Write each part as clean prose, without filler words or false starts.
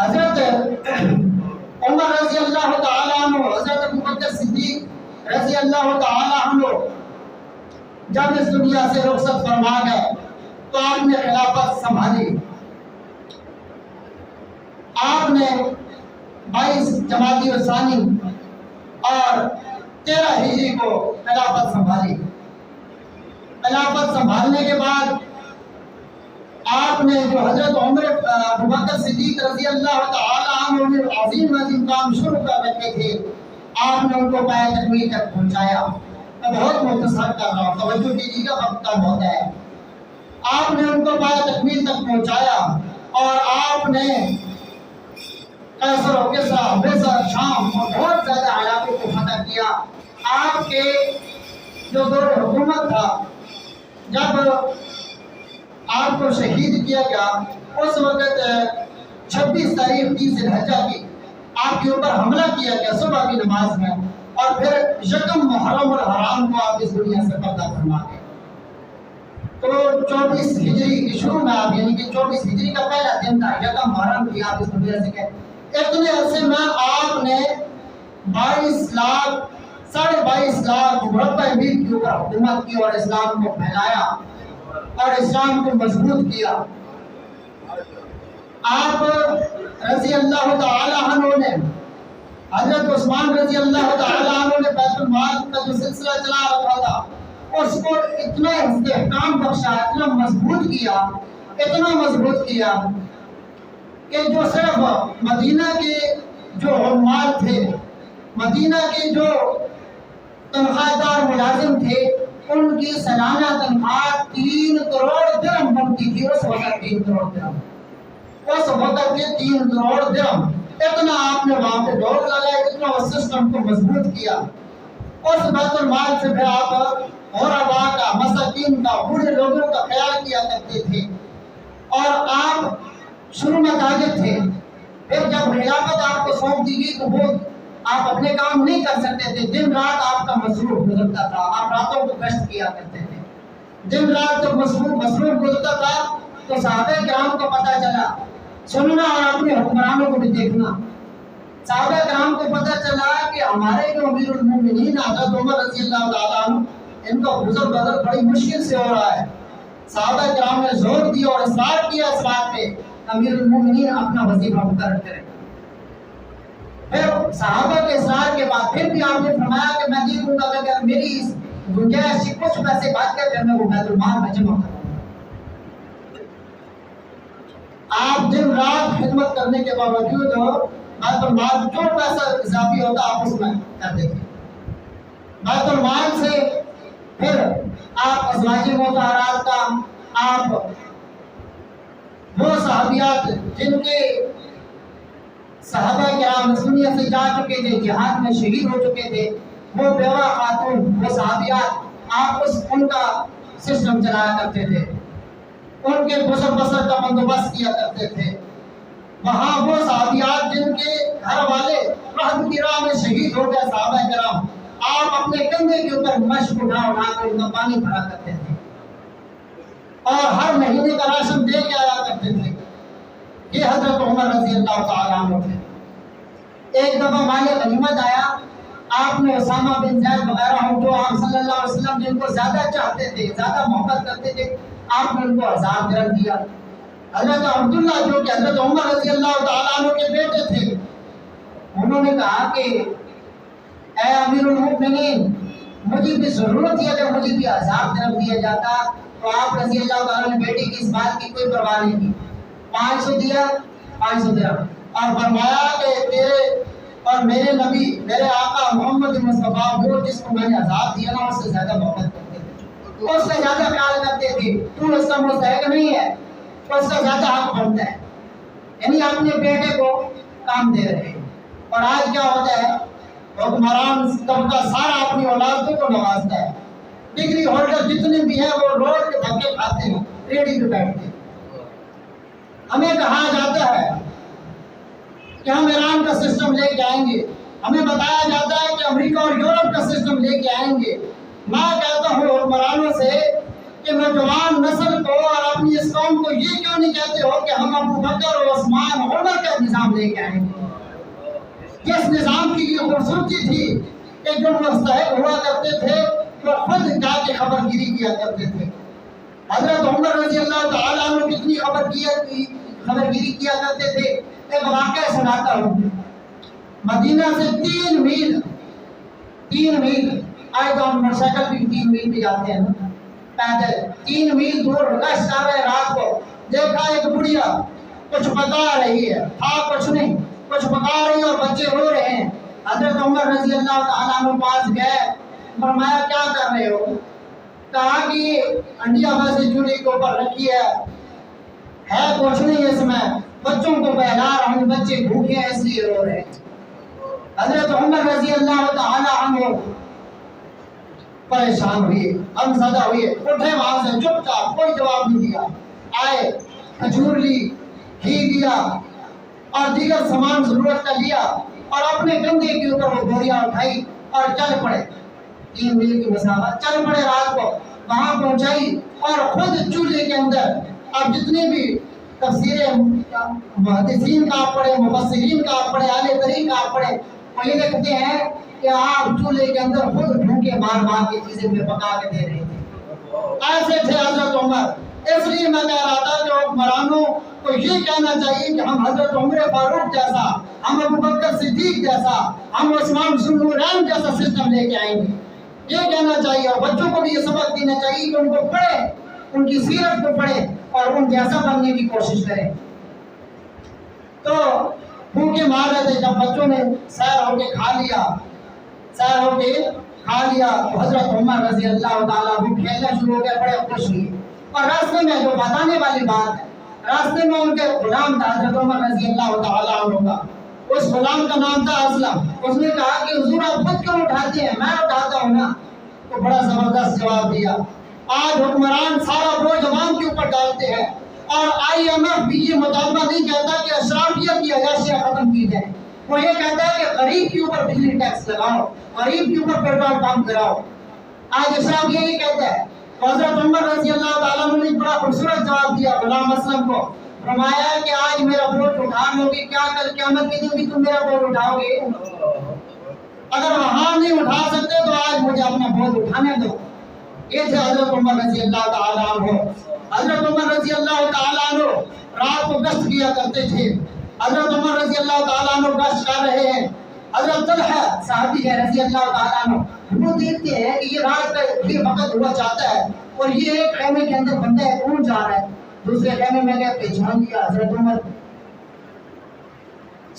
حضرت عمر رضی اللہ تعالیٰ عنہ، حضرت ابوبکر صدیق رضی اللہ تعالیٰ عنہ جب اس دنیا سے رخصت فرما گئے تو آپ نے خلافت سنبھالی۔ آپ نے 22 جمادی الثانی اور 13 ہجری کو خلافت سنبھالی۔ خلافت سنبھالنے کے بعد آپ نے جو حضرت عمر ابوبکر صدیق رضی اللہ تعالیٰ عنہ نے عظیم عظیم کام شروع کر رکھے تھے، آپ نے ان کو پایہ تکمیل تک پہنچایا۔ میں بہت مختصر کر رہا ہوں، توجہ کیجیے گا، وقت کم ہوتا ہے۔ آپ نے ان کو پایہ تکمیل تک پہنچایا اور آپ نے قیصر و کسریٰ، مصر، شام اور بہت زیادہ علاقوں کو فتح کیا۔ آپ کے جو دور حکومت تھا، جب آپ کو شہید کیا گیا اس وقت 26 تاریخ 30 ذی الحجہ کی آپ کے اوپر حملہ کیا گیا صبح کی نماز میں، اور پھر 1 محرم الحرام کو آپ اس دنیا سے پردہ فرما گئے۔ تو 24 ہجری کی شروع میں آپ، یعنی کہ 24 ہجری کا پہلا دن تھا، 1 محرم کی آپ اس دنیا سے گئے۔ اتنے عرصے میں آپ نے 22 لاکھ 22.5 لاکھ مربع میل کے اوپر حکومت کی اور اسلام کو پھیلایا اور اسلام کو مضبوط کیا۔ آپ رضی اللہ تعالی عنہ نے، حضرت عثمان رضی اللہ تعالی عنہ نے بیت المال کا جو سلسلہ چلا رکھا تھا اس کو اتنا استحکام بخشا، اتنا مضبوط کیا کہ جو صرف مدینہ کے جو عمال تھے، مدینہ کے جو تنخواہ دار ملازم تھے، ان کی سالانہ تنخواہ 3 کروڑ درہم بنتی تھی۔ اس وقت 3 کروڑ درہم، اس وقت کے 3 کروڑ درہم، اتنا آپ نے وہاں پہ ڈور لگایا، اتنا اس سسٹم کو مضبوط کیا۔ اس بیت المال سے پھر آپ غربا کا، مساکین کا، بوڑھے لوگوں کا خیال کیا کرتے تھے، اور آپ شروع میں تاجر تھے۔ پھر جب خلافت آپ کو سونپ دی گئی تو وہ آپ اپنے کام نہیں کر سکتے تھے، دن رات آپ کا مصروف گزرتا تھا، آپ راتوں کو گشت کیا کرتے تھے۔ دن رات جب مصروف گزرتا تھا تو صحابہ کرام کو پتہ چلا، سننا اور اپنے حکمرانوں کو بھی دیکھنا، صحابہ کرام کو پتہ چلا کہ ہمارے جو امیر المومنین حضرت عمر رضی اللہ تعالیٰ عنہ، ان کا گزر بدر بڑی مشکل سے ہو رہا ہے۔ صحابہ کرام نے زور دیا اور اصرار کیا اس بات پہ، امیر المومنین اپنا وظیفہ مقرر کریں۔ پھر صحابہ کے اصرار کے بعد پھر بھی آپ نے فرمایا کہ میں دیکھوں گا کہ اگر میری اس گنجائش سے کچھ پیسے بچ گئے پھر میں وہ بیت المال میں جمع کروں گا۔ آپ دن رات خدمت کرنے کے باوجود بیت المال جو پیسہ اضافی ہوتا آپ اس میں کر دیتے۔ بیت المال سے پھر آپ ازواج مطہرات کا، آپ وہ صحابیات جن کے صحابہ کرام اس دنیا سے جا چکے تھے، جہاد میں شہید ہو چکے تھے، وہ بیوہ خاتون، وہ صحابیات، آپ ان کا سسٹم چلایا کرتے تھے، ان کے گزر بسر کا بندوبست کیا کرتے تھے۔ وہاں وہ صحابیات جن کے گھر والے رہب کی راہ میں شہید ہو گئے، صحابہ کرام، آپ اپنے کندھے کے اوپر مشق اٹھا کر ان کا پانی بھرا کرتے تھے اور ہر مہینے کا راشن دے کے آیا کرتے تھے۔ یہ حضرت عمر رضی اللہ تعالیٰ عنہ تھے۔ ایک دفعہ مال غنیمت آیا، آپ نے اسامہ بن زید وغیرہ ہوں جو آپ صلی اللہ علیہ وسلم جن کو زیادہ چاہتے تھے، زیادہ محبت کرتے تھے، آپ نے ان کو 1000 درہم دیا۔ حضرت عبداللہ جو کہ حضرت عمر رضی اللہ تعالیٰ عنہ کے بیٹے تھے، انہوں نے کہا کہ اے امیر المؤمنین، مجھے بھی ضرورت ہے، اگر مجھے بھی 1000 درہم دیا جاتا تو آپ رضی اللہ تعالیٰ نے بیٹے کی اس بات کی کوئی پرواہ نہیں کی، 500 دیا، 500 درہم، اور فرمایا کہ تیرے اور میرے نبی، میرے آقا محمد مصطفیٰ، وہ جس کو میں نے 1000 دیا نا اس سے زیادہ محبت کرتے تھے، اس سے زیادہ خیال کرتے تھے، تو اس کا مستحق نہیں ہے، اس سے زیادہ حق بنتا ہے، یعنی اپنے بیٹے کو کام دے رہے ہیں۔ اور آج کیا ہوتا ہے، حکمران طبقہ سارا اپنی اولادوں کو نوازتا ہے، ڈگری ہولڈر جتنے بھی ہیں وہ روڈ کے دھکے کھاتے ہیں، ریڑھی پہ بیٹھتے ہیں۔ ہمیں کہا جاتا ہے کہ ہم ایران کا سسٹم لے کے آئیں گے، ہمیں بتایا جاتا ہے کہ امریکہ اور یورپ کا سسٹم لے کے آئیں گے۔ میں کہتا ہوں حکمرانوں سے کہ نوجوان نسل کو اور اپنی اس قوم کو یہ کیوں نہیں کہتے ہو کہ ہم ابو بکر اور عثمان عمر کا نظام نظام لے کے آئیں گے، جس نظام کی یہ خوبصورتی تھی کہ جو مستحق ہوا کرتے تھے وہ خود جا کے خبر گیری کیا کرتے تھے۔ حضرت عمر رضی اللہ تعالیٰ عنہ کتنی خبر گیری کیا کرتے تھے۔ ایک واقعہ سناتا ہوں، مدینہ سے 3 میل آئے تو ہم موٹر سائیکل بھی 3 میل پہ جاتے ہیں نا، پیدل 3 میل دور گشت کر رہے رات کو، دیکھا ایک بڑھیا کچھ پکا رہی ہے، کچھ نہیں، کچھ پکا رہی ہے اور بچے رو رہے ہیں۔ حضرت عمر رضی اللہ تعالیٰ عنہ پاس گئے، فرمایا کیا کر رہے ہو؟ کہا کہ انڈیا ویسے چولہے کے اوپر رکھی ہے کچھ نہیں اس میں، بچوں کو بہلا رہا ہوں، بچے بھوکے ہیں اس لیے رو رہے ہیں۔ حضرت عمر رضی اللہ تعالیٰ عنہ پریشان ہوئے، غمزدہ ہوئے، اٹھے وہاں سے چپ چاپ، کوئی جواب نہیں دیا، آئے کھجور لی، گھی لیا اور دیگر سامان ضرورت کا لیا اور اپنے کندھے کے اوپر وہ بوریاں اٹھائی اور چل پڑے۔ 3 میل کی مسافت چل پڑے، رات کو وہاں پہنچائی اور خود چولہے کے اندر اب جتنے بھی تفسیریں محدثین کا آپ پڑھے، مفسرین کا آپ پڑھے، اہل تاریخ کا آپ پڑھے، وہ یہ لکھتے ہیں کہ آپ چولہے کے اندر خود ڈھونکے مار کے چیزیں میں پکا کے دے رہے تھے۔ ایسے تھے حضرت عمر۔ اس لیے میں کہہ رہا تھا کہ حکمرانوں کو یہ کہنا چاہیے کہ ہم حضرت عمر فاروق جیسا، ہم ابوبکر صدیق جیسا، ہم عثمان ذوالنورین جیسا سسٹم لے کے آئیں گے، یہ کہنا چاہیے۔ اور بچوں کو بھی یہ سبق دینا چاہیے کہ ان کو پڑھیں، ان کی سیرت کو پڑھیں اور ان جیسا بننے کی کوشش کریں۔ تو بھوکے مار رہے تھے، جب بچوں نے سیر ہو کے کھا لیا تو حضرت عمر رضی اللہ تعالیٰ وہ کھیلنا شروع ہو گیا، بڑے خوش ہوئے۔ اور راستے میں جو بتانے والی بات ہے، راستے میں ان کے غلام تھا حضرت عمر رضی اللہ تعالیٰ عنہ کا، اس غلام کا نام تھا اسلم۔ اس نے کہا کہ حضور آپ خود کیوں اٹھاتے ہیں؟ میں اٹھاتا ہوں نا۔ تو بڑا زبردست جواب دیا۔ آج حکمران سارا بوجھ عوام کے اوپر ڈالتے ہیں اور IMF بھی یہ مطالبہ نہیں کہتا کہ اشرافیت کی عیاشیاں ختم کی جائیں، وہ یہ کہتا ہے کہ غریب کے اوپر بجلی ٹیکس لگاؤ، غریب کے اوپر پیٹرول پمپ کراؤ۔ آج اشرافیہ یہ کہتا ہے۔ حضرت عمر رضی اللہ تعالیٰ عنہ نے بڑا خوبصورت جواب دیا غلام اسلم کو، فرمایا کہ آج میرا بوجھ اٹھا لو گے، کیا کل قیامت کے دن بھی تم میرا بوجھ اٹھاؤ گے؟ اگر وہاں نہیں اٹھا سکتے تو آج مجھے اپنا بوجھ اٹھانے دو۔ یہ تھے حضرت عمر رضی اللہ تعالیٰ عنہ۔ حضرت عمر رضی اللہ تعالیٰ عنہ رات کو گشت کیا کرتے تھے۔ حضرت عمر رضی اللہ تعالیٰ عنہ گشت کر رہے ہیں، حضرت طلحہ صحابی ہے رضی اللہ تعالیٰ عنہ، وہ دیکھتے ہیں کہ یہ رات کا یہ وقت ہوا چاہتا ہے اور یہ ایک خیمے کے اندر بندہ ہے، کون جا رہا ہے؟ دوسرے خیمے میں گئے، پہچان لیا حضرت عمر۔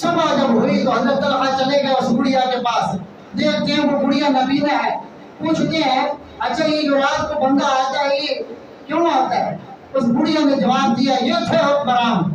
صبح جب ہوئی تو حضرت طلحہ چلے گئے اس بڑھیا کے پاس، دیکھتے ہیں وہ بڑھیا نبینا ہے، پوچھتے ہیں اچھا یہ جو رات کو بندہ آتا ہے یہ کیوں آتا ہے؟ اس بڑھیا نے جواب دیا، یہ تھے حکمران،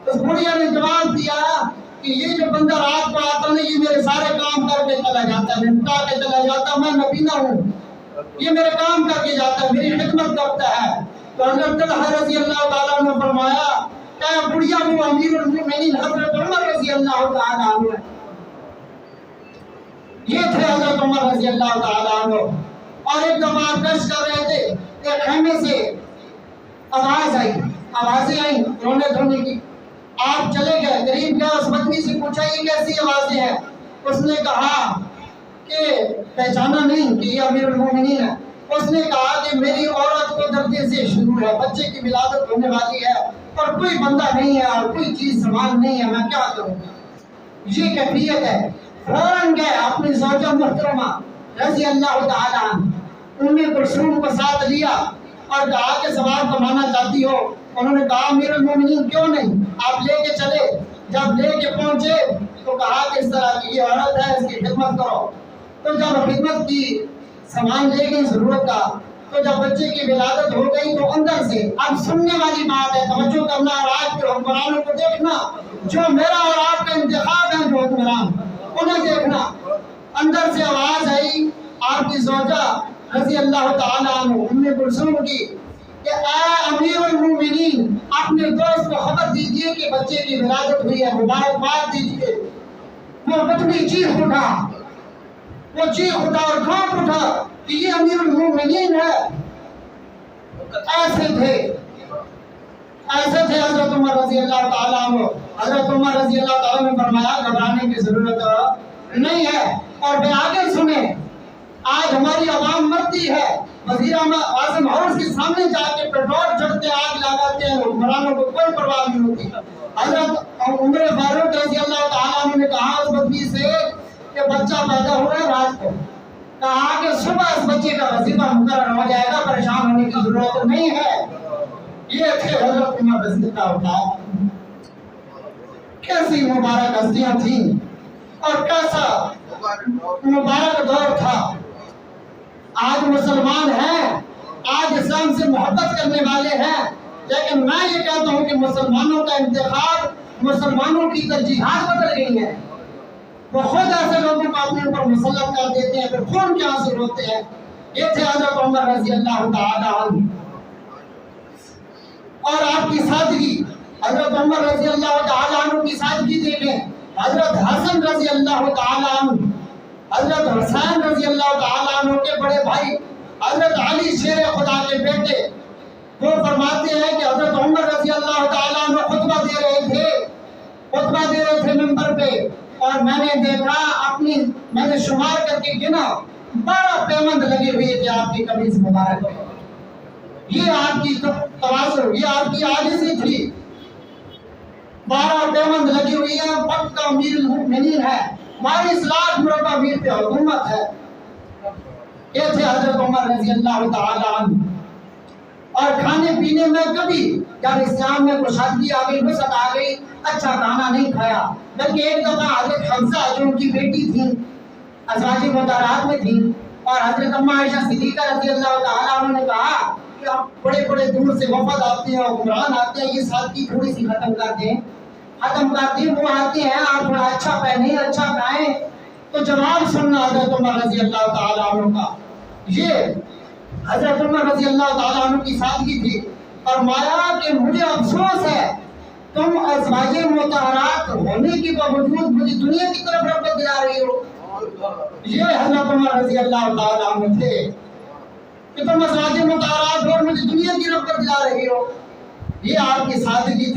اس بڑھیا نے جواب دیا کہ یہ جو بندہ رات کو آتا ہے یہ میرے سارے کام کر کے چلا جاتا ہے، نمٹا کے چلا جاتا ہے، میں نبینا ہوں، یہ میرے کام کر کے جاتا ہے، میری خدمت کرتا ہے۔ تو حضرت طلحہ رضی اللہ تعالیٰ نے فرمایا کہ بڑھیا وہ امیر المومنین حضرت عمر رضی اللہ تعالیٰ عنہ ہے۔ یہ تھے حضرت عمر رضی اللہ تعالیٰ عنہ۔ اور ایک دفعہ گشت کر رہے تھے، ایک خیمے سے آوازیں آئیں رونے دھونے کی۔ آپ چلے گئے، قریب گئے، اس بچی سے پوچھا یہ کیسی آوازیں ہیں؟ اس نے کہا کہ پہچانا نہیں کہ یہ امیر المومنین ہے۔ اس نے کہا کہ میری عورت کو دردے سے شروع ہے، بچے کی ولادت ہونے والی ہے اور کوئی بندہ نہیں ہے اور کوئی چیز سامان نہیں ہے، میں کیا کروں؟ یہ کیفیت ہے۔ فوراً گئے اپنی زوجہ محترمہ رضی اللہ تعالیٰ عنہ ام کلثوم کو ساتھ لیا اور کہا کہ سوال کمانا چاہتی ہو؟ انہوں نے کہا امیر المومنین کیوں نہیں، آپ لے کے چلے۔ جب لے کے پہنچے تو کہا کہ اس طرح کی یہ عورت ہے، اس کی خدمت کرو۔ تو جب خدمت کی سامان لے گئی ضرورت کا، تو جب بچے کی ولادت ہو گئی تو اندر سے، اب سننے والی بات ہے، توجہ کرنا اور آج کے حکمرانوں کو دیکھنا، جو میرا اور آپ کا انتخاب ہے جو حکمران، انہیں دیکھنا۔ اندر سے آواز آئی آپ کی زوجہ رضی اللہ تعالیٰ عنہ ام کلثوم کی کہ اے امیر المومنین اپنے دوست کو خبر دیجئے کہ بچے کی ولادت ہوئی ہے، مبارکباد دیجئے۔ وہ بچی چیخ اٹھا اور کھانپ اٹھا کہ یہ امیر المومنین ہے۔ ایسے تھے ایسے تھے حضرت عمر رضی اللہ تعالیٰ عنہ. حضرت عمر رضی اللہ تعالیٰ نے فرمایا گھبرانے کی ضرورت نہیں ہے. اور پھر آگے سنیں، آج ہماری عوام مرتی ہے، وزیر اعظم ہاؤس کے سامنے جا کے پیٹرول چڑھتے آگ لگاتے ہیں، حکمرانوں کو کوئی پرواہ نہیں ہوتی. حضرت عمر فاروق رضی اللہ تعالیٰ عنہ نے کہا اس بدبی سے کہ بچہ پیدا ہوا ہے رات کو، کہا کہ صبح اس بچے کا وظیفہ مقرر ہو جائے گا، پریشان ہونے کی ضرورت نہیں ہے. یہ تھے حضرت عمر رضی اللہ تعالیٰ. کیسی مبارک ہستیاں تھیں اور کیسا مبارک دور تھا. آج مسلمان ہیں، آج اسلام سے محبت کرنے والے ہیں، لیکن میں یہ کہتا ہوں کہ مسلمانوں کا انتخاب، مسلمانوں کی ترجیحات بدل گئی ہیں. وہ خود ایسے لوگوں کو اپنے اوپر مسلط کر دیتے ہیں، پھر خون کے آنسو روتے ہیں. یہ تھے حضرت عمر رضی اللہ تعالی عنہ. اور آپ کی سادگی، حضرت عمر رضی اللہ تعالی عنہ کی سادگی دیکھیں. حضرت حسن رضی اللہ تعالی عنہ، حضرت حسین رضی اللہ تعالی عنہ کے بڑے بھائی حضرت علی شیر خدا کے بیٹے، وہ فرماتے ہیں کہ حضرت عمر رضی اللہ تعالی عنہ خطبہ دے رہے تھے ممبر پہ، اور میں نے دیکھا میں نے شمار کر کے گنا 12 پیوند لگے ہوئے تھے آپ کی قمیص مبارک میں. یہ آپ کی تواضع، یہ آپ کی عاجزی تھی. 12 پیوند لگی ہوئی ہیں. وقت کا امیر المؤمنین ہے، 22 لاکھ مربع میل پہ حکومت ہے. یہ تھے حضرت عمر رضی اللہ تعالی عنہ. اور کھانے پینے میں کبھی جب اسلام میں کشادگی آ گئی، وسعت آ گئی، اچھا کھانا نہیں کھایا. بلکہ ایک دفعہ حضرت حمزہ جو ان کی بیٹی تھی، ازواج مطہرات میں تھی، اور حضرت اماں عائشہ صدیقہ رضی اللہ تعالیٰ عنہ نے کہا کہ آپ بڑے بڑے دور سے وفد آتے ہیں، حکمران آتے ہیں، یہ سادگی تھوڑی سی ختم کر دیں. وہ آتے ہیں، آپ تھوڑا اچھا پہنیں، اچھا کھائیں. تو جواب سننا حضرت عمر رضی اللہ تعالیٰ عنہ کا. یہ حضرت عمر رضی اللہ تعالیٰ عنہ کی سادگی تھی. فرمایا کہ مجھے افسوس ہے تم ازواج مطہرات ہونے کے باوجود مجھے دنیا کی طرف رغبت دلا رہی ہو. یہ حضرت عمر رضی اللہ تعالیٰ عنہ تھے کہ تم ازواج مطہرات ہو اور مجھے دنیا کی رغبت دلا رہی ہو. یہ آپ کی سادگی